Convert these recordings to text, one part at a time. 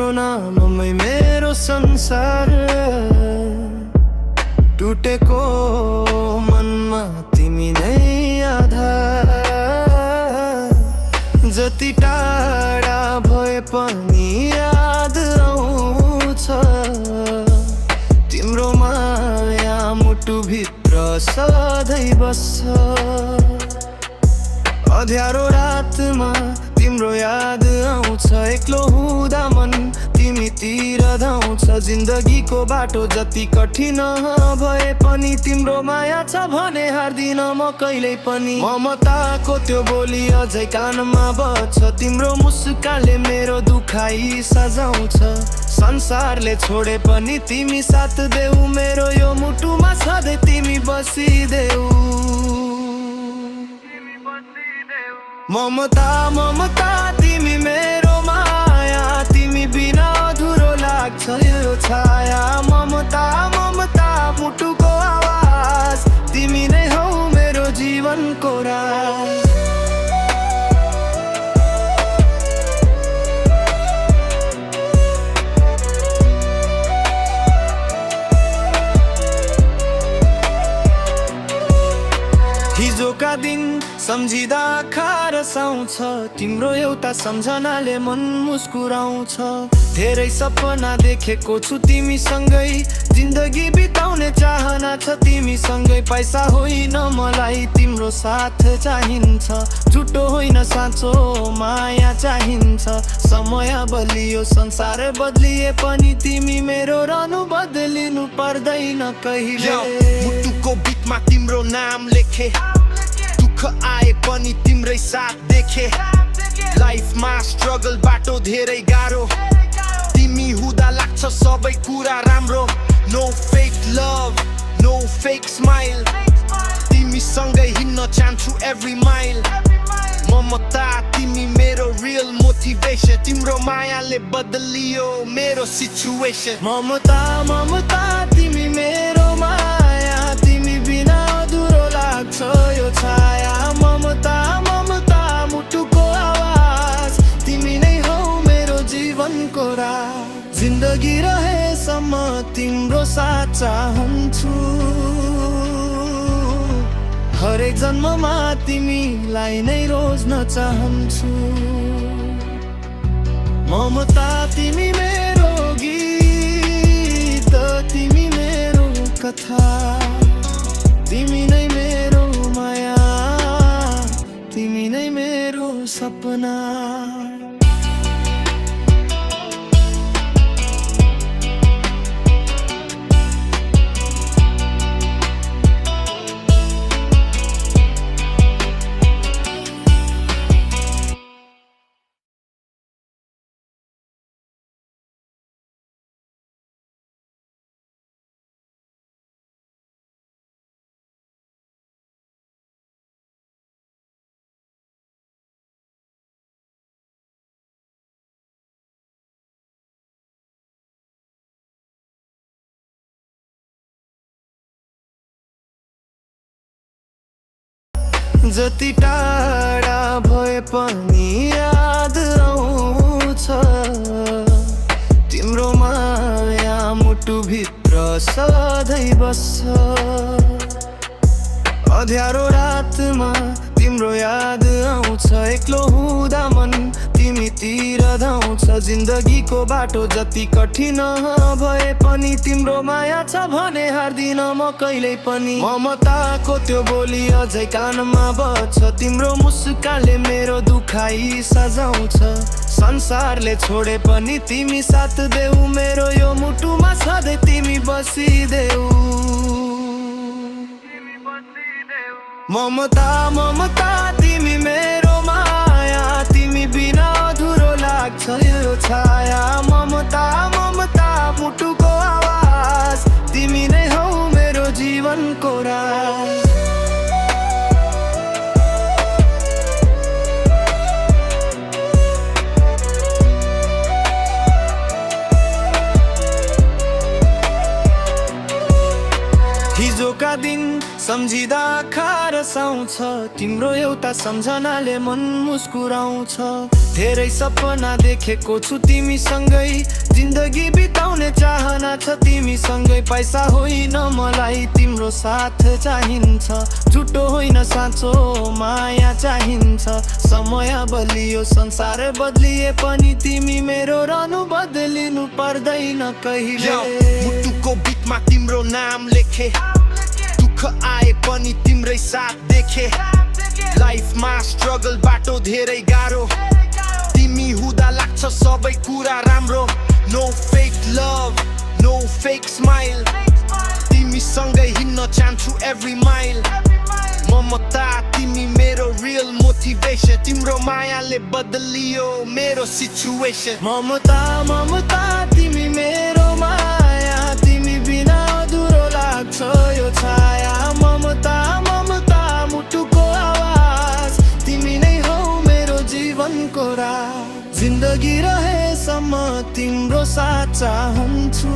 तिम्रो नाममै मेरो संसार टुटेको मनमा तिमी नै आधार। जति टाढा भए पनि याद आउँछ तिम्रो माया मुटुभित्र सधैँ बस्छ। अँध्यारो रातमा तिम्रो याद आउँछ, एक्लो हुँदा मन तिमीतिर धाउँछ। जिन्दगीको बाटो जति कठिन भए पनि तिम्रो माया छ भने हार्दिन म कहिल्यै पनि। ममताको त्यो बोली अझै कानमा बज्छ, तिम्रो मुस्कानले मेरो दुखाइ सजाउँछ। संसारले छोडे पनि तिमी साथ देऊ, मेरो यो मुटुमा सधैँ तिमी बसिदेऊ। ममता ममता तिमी मेरो माया, तिमी बिना अधुरो लाग्छ यो छाया। ममता ममता मुटुको आवाज, तिमी नै हौ मेरो जीवनको राज। हिजोका दिन सम्झिँदा आँखा रसाउँछ, तिम्रो एउटा सम्झनाले मन मुस्कुराउँछ। धेरै सपना देखेको छु तिमीसँगै, जिन्दगी बिताउने चाहना छ तिमीसँगै। पैसा होइन मलाई तिम्रो साथ चाहिन्छ, झुटो होइन साँचो माया चाहिन्छ। समय बदलियो संसार बदलिए पनि तिमी मेरो रहनु बदलिनु पर्दैन कहिले। मुटुको बिचमा तिम्रो नाम लेखे, दुःख आए पनि तिम्रै साथ देखे। लाइफमा स्ट्रगल बाटो धेरै गाह्रो, तिमी हुँदा लाग्छ सबै कुरा राम्रो। No fake love, no fake smile, तिमीसँगै हिँड्न चाहन्छु एभ्री माइल। ममता तिमी मेरो रियल मोटिभेसन, तिम्रो मायाले बदलियो मेरो सिचुएसन। ममता ममता तिमी मेरो माया, तिमी बिना अधुरो लाग्छ यो छाया। ममता ममता मुटुको आवाज, तिमी नै हौ मेरो जीवनको राज। जिन्दगी रहेसम्म तिम्रो साथ चाहन्छु, हरेक जन्ममा तिमीलाई नै रोज्न चाहन्छु। ममता तिमी मेरो गीत, तिमी मेरो कथा, तिमी नै मेरो माया, तिमी नै मेरो सपना। जति टाढा भए पनि याद आउँछ तिम्रो माया मुटुभित्र सधैँ बस्छ। अँध्यारो रातमा तिम्रो याद आउँछ, एक्लो हुँदा मन तिमीतिर धाउँछ। जिन्दगीको बाटो जति कठिन भए पनि तिम्रो माया छ भने हार्दिन म कहिल्यै पनि। ममताको त्यो बोली अझै कानमा बज्छ, तिम्रो मुस्कानले मेरो दुखाइ सजाउँछ। संसारले छोडे पनि तिमी साथ देऊ, मेरो यो मुटुमा सधैँ तिमी बसिदेऊ। ममता ममता तिमी मेरो माया, तिमी बिना अधुरो लाग्छ यो छाया। ममता ममता मुटुको आवाज, तिमी नै हौ मेरो जीवनको राज। हिजोका दिन सम्झिँदा आँखा रसाउँछ तिम्रो एउटा सम्झनाले मन मुस्कुराउँछ धेरै सपना देखेको छु तिमीसँगै जिन्दगी बिताउने चाहना छ तिमीसँगै पैसा होइन मलाई तिम्रो साथ चाहिन्छ झुटो होइन साँचो माया चाहिन्छ समय बदलियो संसार बदलिए पनि तिमी मेरो रहनु बदलिनु पर्दैन कहिले मुटुको बिचमा तिम्रो नाम लेखे दुःख आए पनि तिम्रै साथ देखे लाइफमा स्ट्रगल बाटो धेरै गाह्रो तिमी हुँदा लाग्छ सबै कुरा राम्रो no fake love no fake smile तिमीसँगै हिँड्न चाहन्छु एभ्री माइल ममता तिमी मेरो रियल मोटिभेसन तिम्रो मायाले बदलियो मेरो सिचुएसन ममता ममता तिमी मेरो माया तिमी बिना अधुरो लाग्छ यो छाया ममता ममता मुटुको आवाज तिमी नै हौ मेरो जीवनको राज जिन्दगी रहेसम्म तिम्रो साथ चाहन्छु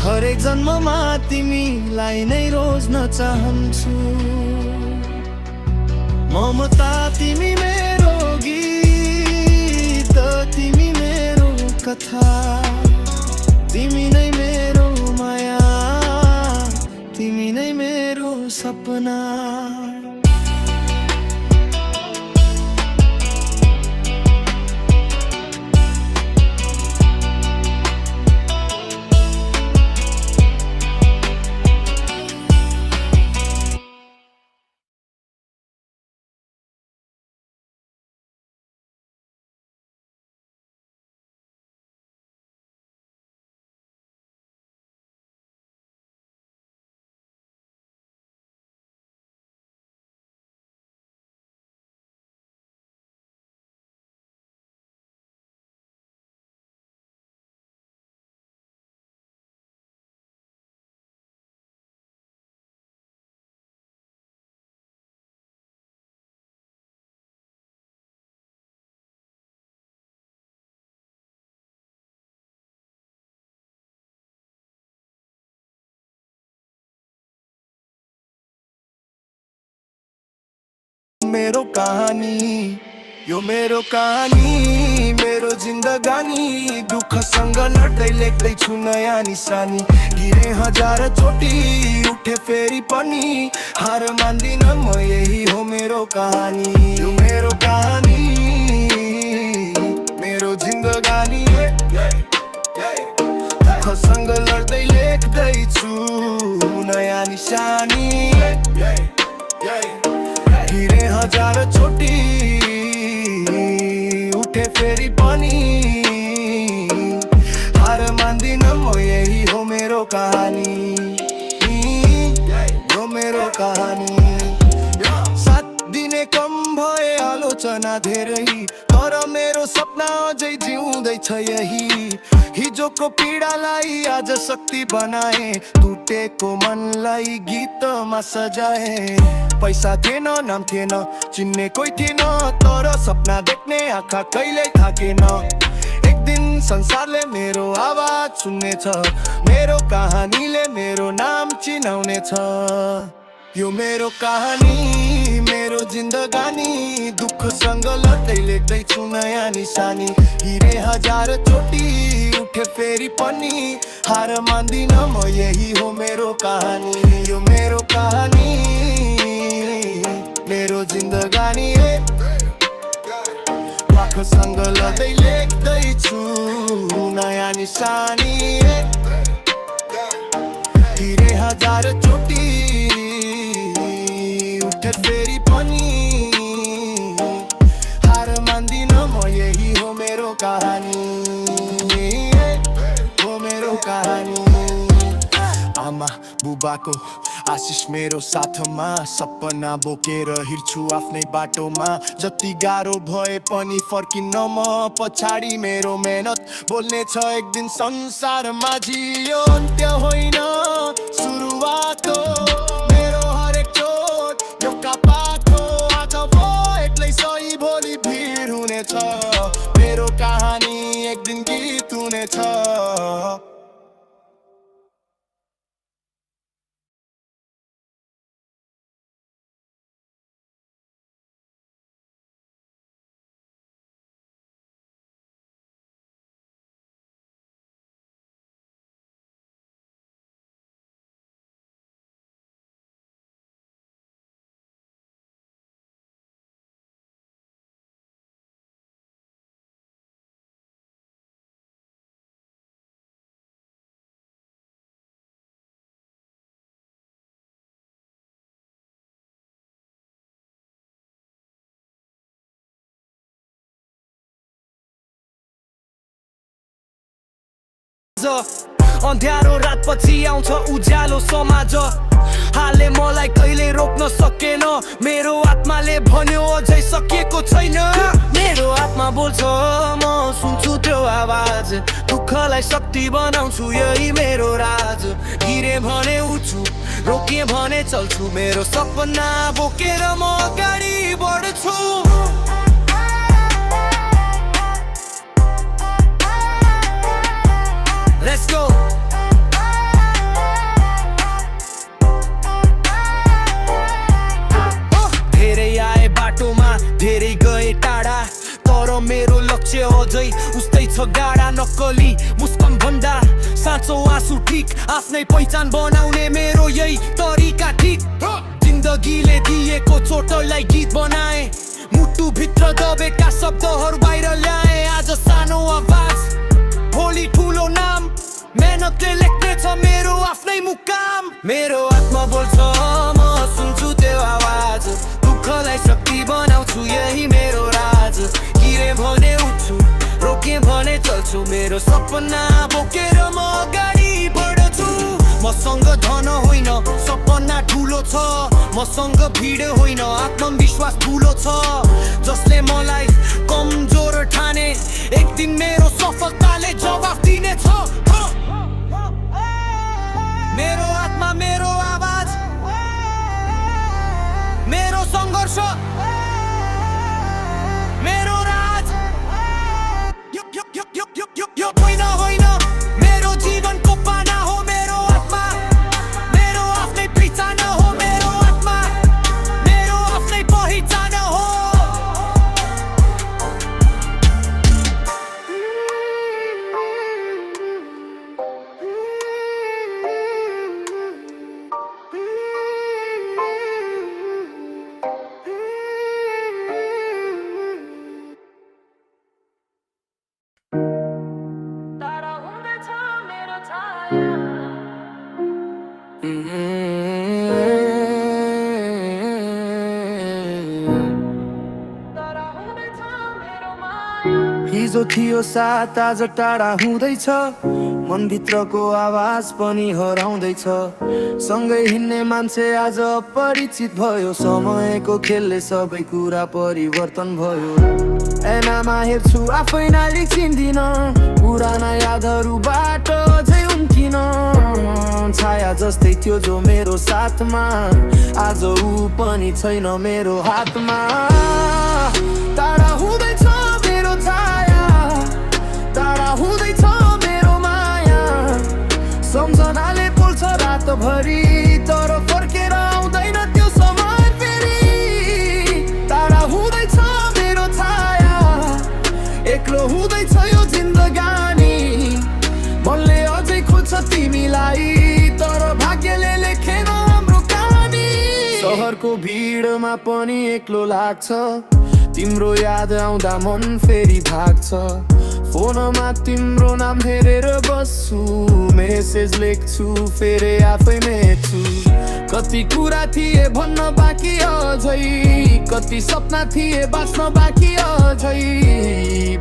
हरेक जन्ममा तिमीलाई नै रोज्न चाहन्छु ममता तिमी मेरो गीत तिमी मेरो कथा तिमी नै मेरो माया तिमी नै मेरो सपना मेरो कहानी यो मेरो कहानी मेरो जिन्दगानी दुःखसँग लड्दै लेख्दैछु नयाँ निशानी गिरे हजार चोटी उठे फेरि पनि हार मान्दिन म यही हो मेरो कहानी यो मेरो कहानी मेरो जिन्दगानी दुःखसँग लड्दै लेख्दैछु नयाँ निशानी गिरे हजार चोटी उठे फेरि पनि हार मान्दिन म यही हो मेरो कहानी यो मेरो कहानी साथ दिने कम भए आलोचना धेरै तर मेरो सपना अझै जिउँदैछ यही हिजोको पीडालाई आज शक्ति बनाए टुटेको मनलाई गीतमा सजाए पैसा थिएन नाम थिएन चिन्ने कोही थिएन तर सपना देख्ने आँखा कहिल्यै थाकेन एक दिन संसारले मेरो आवाज सुन्नेछ मेरो कहानीले मेरो नाम चिनाउनेछ यो मेरो कहानी मेरो जिन्दगानी दुःखसँग लड्दै लेख्दैछु नयाँ निशानी हिरे हजार चोटी उठे फेरि पनि हार मान्दिन म यही हो मेरो कहानी यो मेरो कहानी मेरो जिन्दगानी दुःखसँग लड्दै लेख्दैछु नयाँ निशानी हिरे हजार चोटी उठे फेरि पनि हार मान्दिन म यही हो मेरो कहानी हो मेरो कहानी आमा बुबाको आशिष मेरो साथमा सपना बोकेर हिँड्छु आफ्नै बाटोमा जति गाह्रो भए पनि फर्किन्न म पछाडि मेरो मेहनत बोल्ने छ एक दिन संसारमा जियो अन्त्य होइन सुरुवात हो मेरो हरेक चोट यो कपाटको आज भयो एक्लै सही भोलि भिड हुनेछ मेरो कहानी एक दिन गीत हुनेछ अँध्यारो रातपछि आउँछ उज्यालो समाज हालले मलाई कहिले रोक्न सकेन मेरो आत्माले भन्यो अझै सकिएको छैन मेरो आत्मा बोल्छ म सुन्छु त्यो आवाज दुःखलाई शक्ति बनाउँछु यही मेरो राज गिरे भने उठ्छु रोके भने चल्छु मेरो सपना बोकेर म अगाडि बढ्छु Let's go धेरै आए बाटोमा धेरै गए टाढा तर मेरो लक्ष्य अझै उस्तै छ गाडा नक्कली मुस्कान भन्दा साँचो आँसु ठिक आफ्नै पहिचान बनाउने मेरो यही तरिका ठिक जिन्दगीले दिएको चोटलाई गीत बनाए मुटु भित्र दबेका शब्दहरू बाहिर ल्याए आज सानो आवाज भोलि ठुलो नाम मेहनतले लेख्ने छ मेरो आफ्नै मुकाम मेरो आत्मा बोल्छ म सुन्छु त्यो आवाज दुःखलाई शक्ति बनाउँछु यही मेरो राज गिरे भने उठ्छु रोके भने चल्छु मेरो सपना बोकेर म अगाडि बढ्छु मसँग धन होइन सपना ठुलो छ मसँग भिड होइन आत्मविश्वास ठुलो छ जसले मलाई कमजोर ठाने एक दिन मेरो सफलताले जवाफ दिनेछ मेरो आत्मा मेरो आवाज मेरो सङ्घर्ष मेरो राज यो होइन मेरो जीवनको पाना हो मेरो आत्मा मेरो आफ्नै पहिचान हो मेरो आत्मा मेरो आफ्नै पहिचान हो हिजो थियो साथ आज टाढा हुँदैछ मनभित्रको आवाज पनि हराउँदैछ सँगै हिँड्ने मान्छे आज अपरिचित भयो समयको खेलले सबै कुरा परिवर्तन भयो ऐनामा हेर्छु आफैलाई चिन्दिन पुराना यादहरूबाट अझै उम्किन छाया जस्तै थियो जो मेरो साथमा आज ऊ पनि छैन मेरो हातमा टाढा हुँदैछ मेरो छाया टाढा हुँदैछ मेरो माया सम्झनाले पोल्छ रातभरि तर फर्केर आउँदैन त्यो समय फेरि टाढा हुँदैछ मेरो छाया एक्लो हुँदैछ यो जिन्दगानी मनले अझै खोज्छ तिमीलाई तर भाग्यले लेखेन हाम्रो कहानी सहरको भिडमा पनि एक्लो लाग्छ तिम्रो याद आउँदा मन फेरि भाग्छ फोनमा तिम्रो नाम हेरेर बस्छु मेसेज लेख्छु फेरि आफै मेट्छु कति कुरा थिए भन्न बाँकी अझै कति सपना थिए बाँच्न बाँकी अझै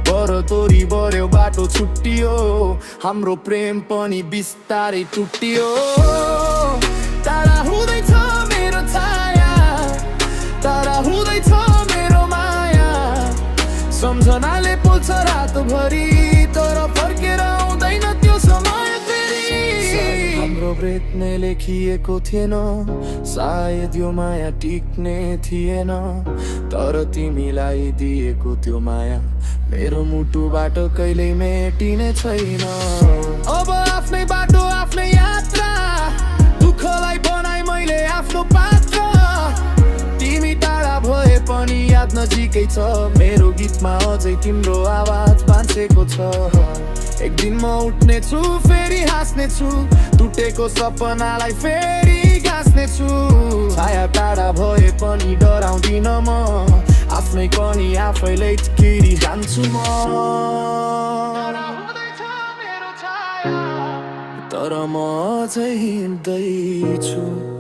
पर तोरी बर्यो बाटो छुट्टियो हाम्रो प्रेम पनि बिस्तारै टुट्टियो टाढा हुँदैछ मेरो छाया टाढा हुँदैछ मेरो माया सम्झनाले पोल्छ रातभरि तर फर्केर आउँदैन त्यो समय फेरि हाम्रो ब्रेतले लेखिएको थिएन सायद यो माया टिक्ने थिएन तर तिमीलाई दिएको त्यो माया मेरो मुटुबाट कहिल्यै मेटिने छैन अब आफ्नै बाटो आफ्नै यात्रा दुःखलाई बनाइ मैले आफ्नो पात्र तिमी टाढा भए पनि याद नजिकै छ मेरो गीतमा अझै तिम्रो आवाज बाँचेको छ एक दिन म उठ्ने छु फेरि हाँस्ने छु टुटेको सपनालाई फेरि गाँस्ने छु छाया टाढा भए पनि डराउँदिन म आफ्नै पनि आफैले किरी जान्छु म तर म अझै हिँड्दैछु